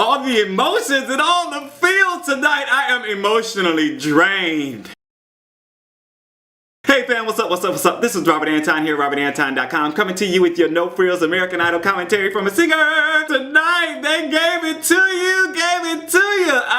All the emotions and all the feels tonight. I am emotionally drained. Hey fam, what's up, what's up, what's up? This is Robert Anton here, robertantonnyc.com, coming to you with your No Frills American Idol commentary from a singer. Tonight, they gave it to you,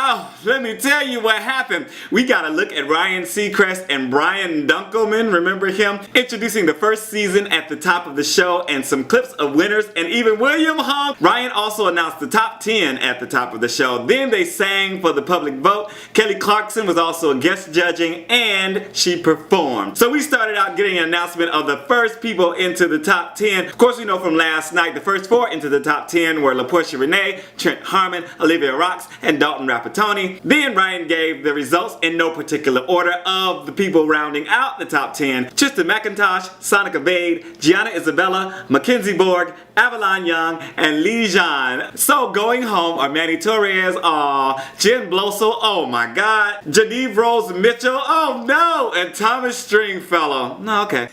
Oh, let me tell you what happened. We got a look at Ryan Seacrest and Brian Dunkelman, remember him? Introducing the first season at the top of the show and some clips of winners and even William Hung. Ryan also announced the top 10 at the top of the show. Then they sang for the public vote. Kelly Clarkson was also a guest judging and she performed. So we started out getting an announcement of the first people into the top 10. Of course, we know from last night the first 4 into the top 10 were LaPorsha Renae, Trent Harmon, Olivia Rox, and Dalton Rapattoni. Then Ryan gave the results in no particular order of the people rounding out the top 10. Tristan McIntosh, Sonika Vaid, Gianna Isabella, MacKenzie Bourg, Avalon Young, and Leijon. So going home are Manny, Torres, Jenn, Blosil, oh my god, Jeneve, Rose, Mitchell, oh no, and Thomas Stringfellow. No, okay.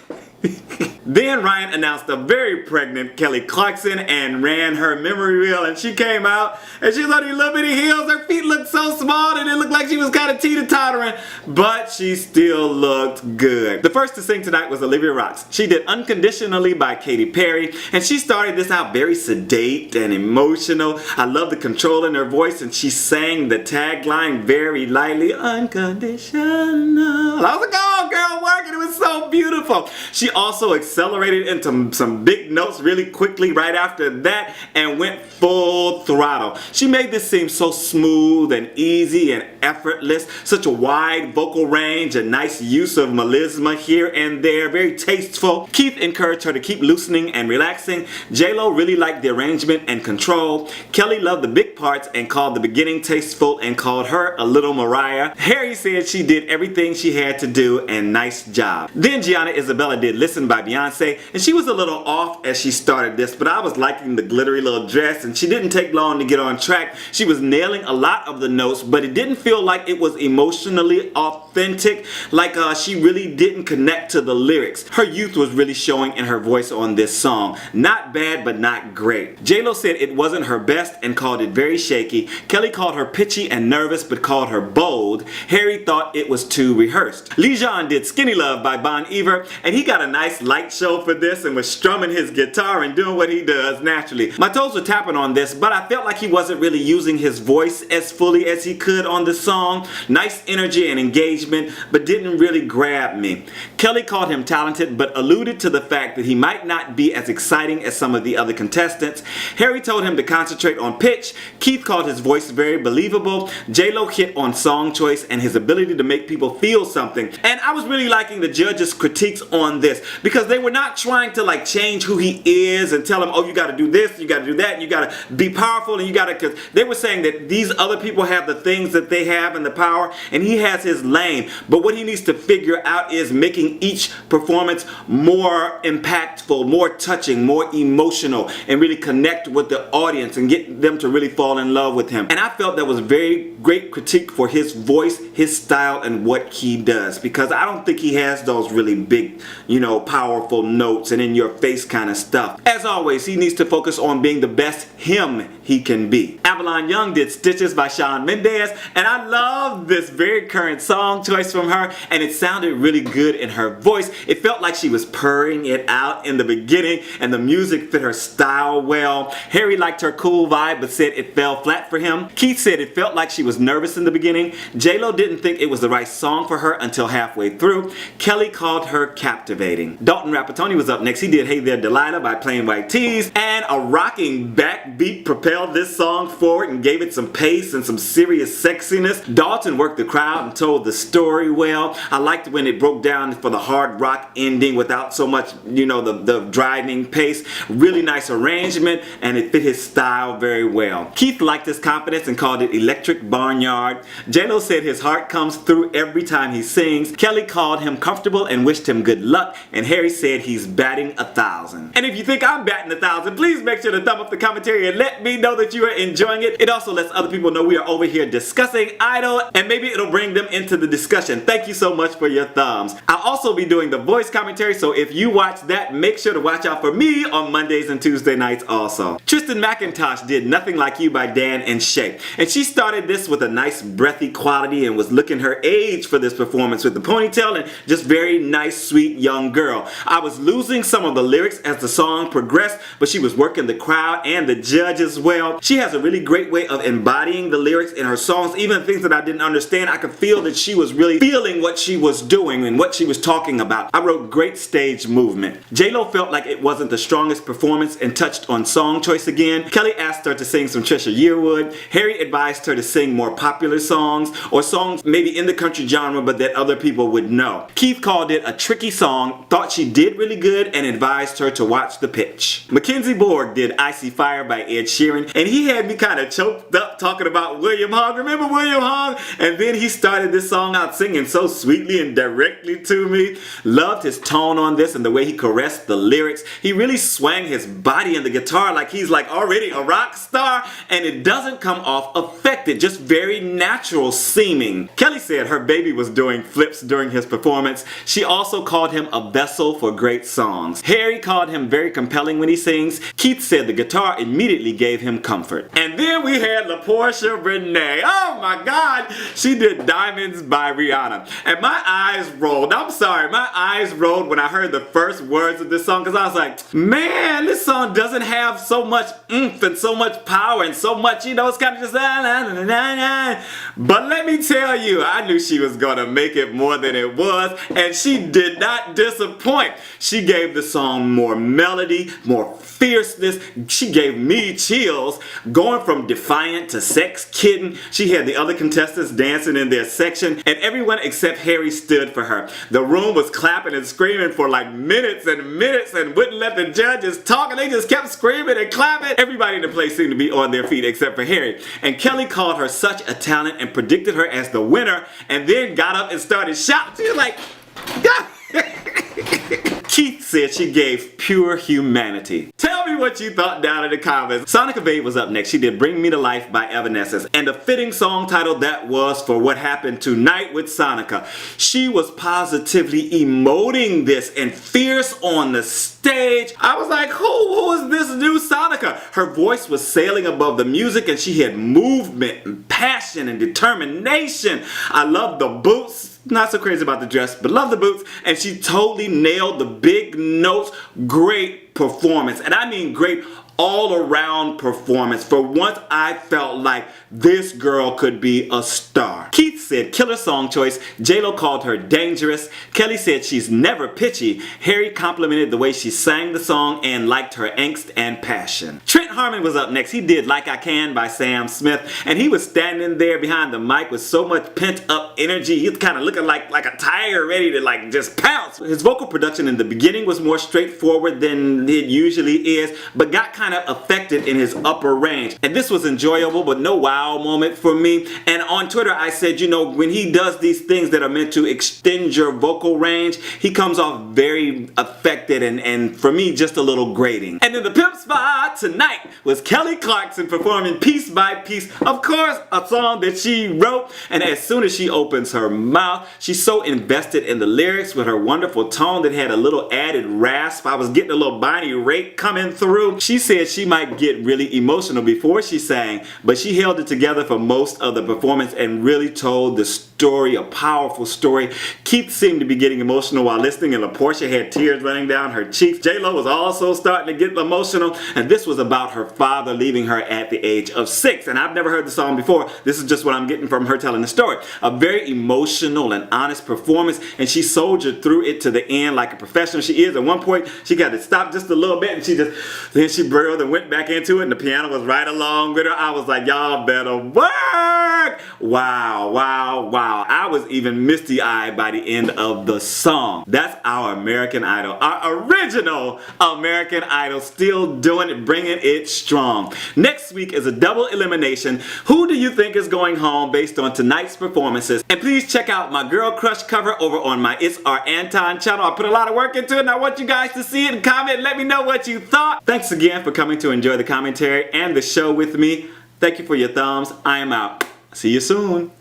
Then Ryan announced a very pregnant Kelly Clarkson and ran her memory reel, and she came out and she's on these little bitty heels. Her feet looked so small and it looked like she was kind of teeter-tottering, but she still looked good. The first to sing tonight was Olivia Rox. She did Unconditionally by Katy Perry, and she started this out very sedate and emotional. I love the control in her voice, and she sang the tagline very lightly, Unconditional. I was like, oh girl, work, and it was so beautiful. She also accelerated into some big notes really quickly right after that and went full throttle. She made this seem so smooth and easy and effortless. Such a wide vocal range, a nice use of melisma here and there, very tasteful. Keith encouraged her to keep loosening and relaxing. J-Lo really liked the arrangement and control. Kelly loved the big parts and called the beginning tasteful and called her a little Mariah. Harry said she did everything she had to do and nice job. Then Gianna Isabella did Listen by Beyonce, and she was a little off as she started this, but I was liking the glittery little dress, and she didn't take long to get on track. She was nailing a lot of the notes, but it didn't feel like it was emotionally authentic, like she really didn't connect to the lyrics. Her youth was really showing in her voice on this song. Not bad, but not great. J-Lo said it wasn't her best and called it very shaky. Kelly called her pitchy and nervous, but called her bold. Harry thought it was too rehearsed. Leijon did Skinny Love by Iver, and he got a nice light show for this and was strumming his guitar and doing what he does naturally. My toes were tapping on this, but I felt like he wasn't really using his voice as fully as he could on the song. Nice energy and engagement, but didn't really grab me. Kelly called him talented, but alluded to the fact that he might not be as exciting as some of the other contestants. Harry told him to concentrate on pitch. Keith called his voice very believable. J-Lo hit on song choice and his ability to make people feel something. And I was really liking the judges' critiques on this, because they were not trying to like change who he is and tell him, oh, you got to do this, you got to do that, and you got to be powerful, and you got to, because they were saying that these other people have the things that they have and the power, and he has his lane. But what he needs to figure out is making each performance more impactful, more touching, more emotional, and really connect with the audience and get them to really fall in love with him. And I felt that was very great critique for his voice, his style, and what he does, because I don't think he has those really big, you know, powerful notes and in your face kind of stuff. As always, he needs to focus on being the best him he can be. Avalon Young did Stitches by Shawn Mendes, and I love this very current song choice from her, and it sounded really good in her voice. It felt like she was purring it out in the beginning, and the music fit her style well. Harry liked her cool vibe, but said it fell flat for him. Keith said it felt like she was nervous in the beginning. J-Lo didn't think it was the right song for her until halfway through. Kelly called her captivating. Dalton Rapattoni was up next. He did Hey There Delilah by Plain White Tees, and a rocking backbeat propelled this song forward and gave it some pace and some serious sexiness. Dalton worked the crowd and told the story well. I liked when it broke down for the hard rock ending without so much, you know, the driving pace. Really nice arrangement, and it fit his style very well. Keith liked his confidence and called it Electric Barnyard. J-Lo said his heart comes through every time he sings. Kelly called him comfortable and wished him good luck. and Harry said he's batting 1,000. And if you think I'm batting 1,000, please make sure to thumb up the commentary and let me know that you are enjoying it. It also lets other people know we are over here discussing Idol, and maybe it'll bring them into the discussion. Thank you so much for your thumbs. I'll also be doing the voice commentary, so if you watch that, make sure to watch out for me on Mondays and Tuesday nights also. Tristan McIntosh did Nothing Like You by Dan and Shay, and she started this with a nice breathy quality and was looking her age for this performance with the ponytail and just very nice, sweet young girl. I was losing some of the lyrics as the song progressed, but she was working the crowd and the judge as well. She has a really great way of embodying the lyrics in her songs, even things that I didn't understand. I could feel that she was really feeling what she was doing and what she was talking about. I wrote great stage movement. J-Lo felt like it wasn't the strongest performance and touched on song choice again. Kelly asked her to sing some Trisha Yearwood. Harry advised her to sing more popular songs or songs maybe in the country genre but that other people would know. Keith called it a tricky song, thought she did really good, and advised her to watch the pitch. MacKenzie Bourg did Icy Fire by Ed Sheeran, and he had me kind of choked up talking about William Hung. Remember William Hung? And then he started this song out singing so sweetly and directly to me. Loved his tone on this and the way he caressed the lyrics. He really swang his body in the guitar like he's like already a rock star, and it doesn't come off affected, just very natural seeming. Kelly said her baby was doing flips during his performance. She also called him a vessel for great songs. Harry called him very compelling when he sings. Keith said the guitar immediately gave him comfort. And then we had LaPorsha Renae. Oh my God, she did Diamonds by Rihanna. And my eyes rolled. I'm sorry, my eyes rolled when I heard the first words of this song, because I was like, man, this song doesn't have so much oomph and so much power and so much, you know, it's kind of just but let me tell you, I knew she was gonna make it more than it was, and she did not disappoint. She gave the song more melody, more fierceness. She gave me chills, going from defiant to sex kitten. She had the other contestants dancing in their section, and everyone except Harry stood for her. The room was clapping and screaming for like minutes and minutes and wouldn't let the judges talk, and they just kept screaming and clapping. Everybody in the place seemed to be on their feet except for Harry. And Kelly called her such a talent and predicted her as the winner, and then got up and started shouting. She was like, Keith said she gave pure humanity. Tell me what you thought down in the comments. Sonika Vaid was up next. She did Bring Me to Life by Evanescence, and a fitting song title that was for what happened tonight with Sonika. She was positively emoting this and fierce on the stage. I was like, who is this new Sonika? Her voice was sailing above the music, and she had movement and passion and determination. I love the boots. Not so crazy about the dress, but love the boots, and she totally nailed the big notes. Great performance, and I mean great all-around performance. For once, I felt like this girl could be a star. Keith said killer song choice. J-Lo called her dangerous. Kelly said she's never pitchy. Harry complimented the way she sang the song and liked her angst and passion. Trent Harmon was up next. He did Like I Can by Sam Smith, and he was standing there behind the mic with so much pent-up energy. He was kind of looking like a tiger ready to like just pounce. His vocal production in the beginning was more straightforward than it usually is, but got kind of affected in his upper range. And this was enjoyable, but no wow moment for me. And on Twitter I said, you know, when he does these things that are meant to extend your vocal range, he comes off very affected and for me just a little grating. And then the pimp spot tonight was Kelly Clarkson performing Piece by Piece. Of course, a song that she wrote, and as soon as she opens her mouth, she's so invested in the lyrics with her wonderful tone that had a little added rasp. I was getting a little Bonnie Raitt coming through. She said she might get really emotional before she sang, but she held it together for most of the performance and really told the story, a powerful story. Keith seemed to be getting emotional while listening, and LaPorsha had tears running down her cheeks. J-Lo was also starting to get emotional, and this was about her father leaving her at the age of 6. And I've never heard the song before. This is just what I'm getting from her telling the story. A very emotional and honest performance, and she soldiered through it to the end like a professional she is. At one point, she got to stop just a little bit, and then she girl that went back into it and the piano was right along with her. I was like, y'all better work. Wow, wow, wow. I was even misty-eyed by the end of the song. That's our American Idol. Our original American Idol, still doing it, bringing it strong. Next week is a double elimination. Who do you think is going home based on tonight's performances? And please check out my Girl Crush cover over on my It's Our Anton channel. I put a lot of work into it and I want you guys to see it and comment and let me know what you thought. Thanks again for coming to enjoy the commentary and the show with me. Thank you for your thumbs. I am out. See you soon.